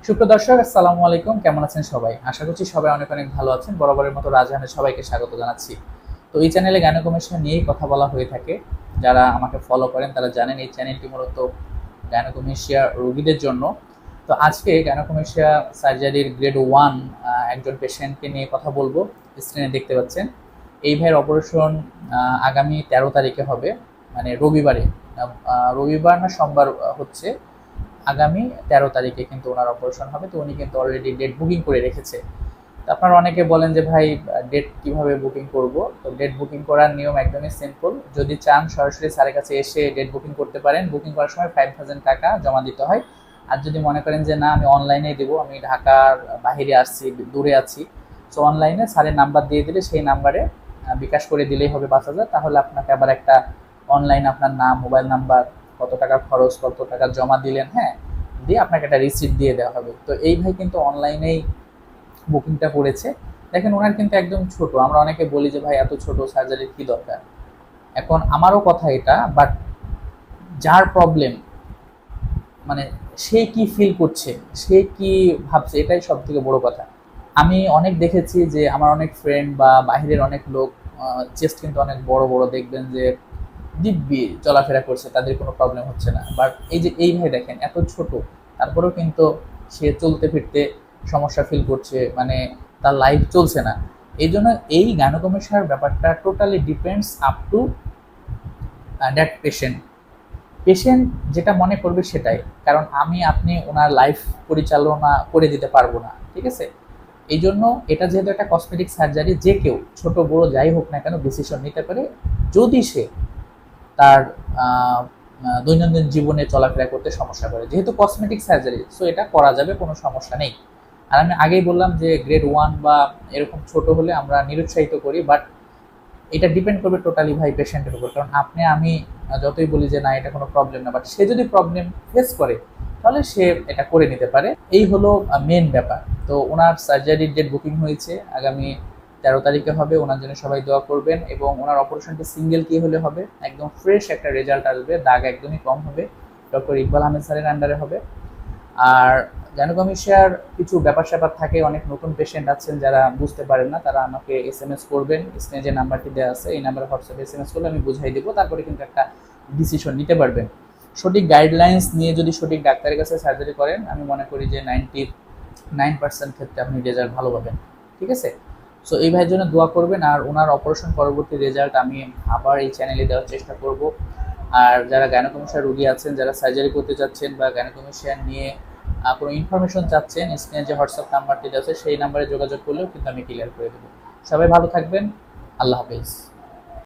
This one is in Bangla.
সুপ্রিয় দর্শক, আসসালামু আলাইকুম। কেমন আছেন সবাই? আশা করছি সবাই অনেক অনেক ভালো আছেন। বরাবরের মতো রাজহানে সবাইকে স্বাগত জানাচ্ছি। তো এই চ্যানেলে গাইনোকমেশিয়া নিয়েই কথা বলা হয়ে থাকে। যারা আমাকে ফলো করেন তারা জানেন এই চ্যানেলটি মূলত গাইনোকমেশিয়া রোগীদের জন্য। তো আজকে গাইনোকমেশিয়া সার্জারির গ্রেড 1 একজন পেশেন্টকে নিয়ে কথা বলবো। স্ক্রিনে দেখতে পাচ্ছেন। এই ভাইয়ের অপারেশন আগামী 13 তারিখে হবে, মানে রবিবারে। রবিবার না সোমবার হচ্ছে। আগামী 13 তারিখে কিন্তু ওনার অপারেশন হবে। তো উনি কিন্তু অলরেডি ডেট বুকিং করে রেখেছে। তো আপনারা অনেকে বলেন যে ভাই, ডেট কিভাবে বুকিং করব? তো ডেট বুকিং করার নিয়ম একদমই সিম্পল। যদি চান সরাসরি স্যারের কাছে এসে ডেট বুকিং করতে পারেন। বুকিং করার সময় 5000 টাকা জমা দিতে হয়। আর যদি মনে করেন যে না, আমি অনলাইনে দেবো, আমি ঢাকার বাহিরে আসছি, দূরে আছি, সো অনলাইনে স্যারের নাম্বার দিয়ে দিলে সেই নাম্বারে বিকাশ করে দিলেই হবে 5000। তাহলে আপনাকে আবার একটা অনলাইনে আপনার নাম, মোবাইল নাম্বার, কত টাকা খরচ, কত টাকা জমা দিলেন, হ্যাঁ, দিয়ে আপনাকে একটা রিসিপ্ট দিয়ে দেওয়া হবে। তো এই ভাই কিন্তু অনলাইনেই বুকিংটা করেছে। দেখেন, ওনার কিন্তু একদম ছোট। আমরা অনেকে বলি যে ভাই এত ছোট সার্জারির কি দরকার। এখন আমারও কথা এটা, বাট যার প্রবলেম, মানে সে কি ফিল করছে, সে কি ভাবছে, এটাই সব থেকে বড় কথা। আমি অনেক দেখেছি যে আমার অনেক ফ্রেন্ড বা বাহিরের অনেক লোক চেস্ট কিন্তু অনেক বড় বড়, দেখবেন যে দিব্যি চলাফেরা করছে, তাদের কোনো প্রবলেম হচ্ছে না। বাট এই যে এই ভাই দেখেন এত ছোট, তারপরেও কিন্তু সে চলতে ফিরতে সমস্যা ফিল করছে, মানে তার লাইফ চলছে না। এই জন্য এই গাইনোকমেশিয়ার ব্যাপারটা totally depends up to that patient. Patient যেটা মনে করবে সেটাই, কারণ আমি আপনি ওনার লাইফ পরিচালনা করে দিতে পারবো না, ঠিক আছে? এই জন্য এটা যেহেতু একটা কসমেটিক সার্জারি, যে কেউ ছোট বড় যাই হোক না কেন ডিসিশন নিতে পারে, যদি সে তার দৈনন্দিন জীবনে চলাফেরা করতে সমস্যা করে। যেহেতু কসমেটিক সার্জারি, সো এটা করা যাবে, কোনো সমস্যা নেই। আর আমি আগেই বললাম যে গ্রেড 1 বা এরকম ছোট হলে আমরা নিরুৎসাহিত করি, বাট এটা ডিপেন্ড করবে টোটালি ভাই পেশেন্টের উপর। কারণ আপনি আমি যতই বলি যে না এটা কোনো প্রবলেম না, বাট সে যদি প্রবলেম ফেস করে তাহলে সে এটা করে নিতে পারে। এই হলো মেন ব্যাপার। তো ওনার সার্জারির ডেট বুকিং হয়েছে, আগামী 13 তারিখে হবে। ওনার জন্য সবাই দোয়া করবেন। এবং ওনার অপারেশনটা সিঙ্গেল কি হলে হবে, একদম ফ্রেশ একটা রেজাল্ট আসবে, দাগ একদমই কম হবে। ডক্টর ইকবাল আহমেদ স্যারের আন্ডারে হবে। আর গাইনোকমেশিয়ার কিছু ব্যাপার স্যাপার থাকে, অনেক নতুন পেশেন্ট আছেন যারা বুঝতে পারেন না, তারা আমাকে এসএমএস করবেন। স্ক্রিনে যে নাম্বারটি দেওয়া আছে এই নাম্বারে হোয়াটসঅ্যাপে এসএমএস করলে আমি বুঝাই দেবো, তারপরে কিন্তু একটা ডিসিশন নিতে পারবেন। সঠিক গাইডলাইন্স নিয়ে যদি সঠিক ডাক্তারের কাছে সার্জারি করেন, আমি মনে করি যে 99% ক্ষেত্রে আপনি রেজাল্ট ভালো পাবেন, ঠিক আছে? সো এই ভাইয়ের জন্য দোয়া করবেন। আর ওনার অপারেশন পরবর্তী রেজাল্ট আমি আবার এই চ্যানেলে দেওয়ার চেষ্টা করব। আর যারা গাইনোকমেশিয়া রোগী আছেন, যারা সার্জারি করতে চাচ্ছেন বা গাইনোকমেশিয়া নিয়ে কোনো ইনফরমেশন চাচ্ছেন, স্ক্রিনে যে হোয়াটসঅ্যাপ নাম্বারটি আছে সেই নাম্বারে যোগাযোগ করলেও কিন্তু আমি ক্লিয়ার করে দেবো। সবাই ভালো থাকবেন। আল্লাহ হাফেজ।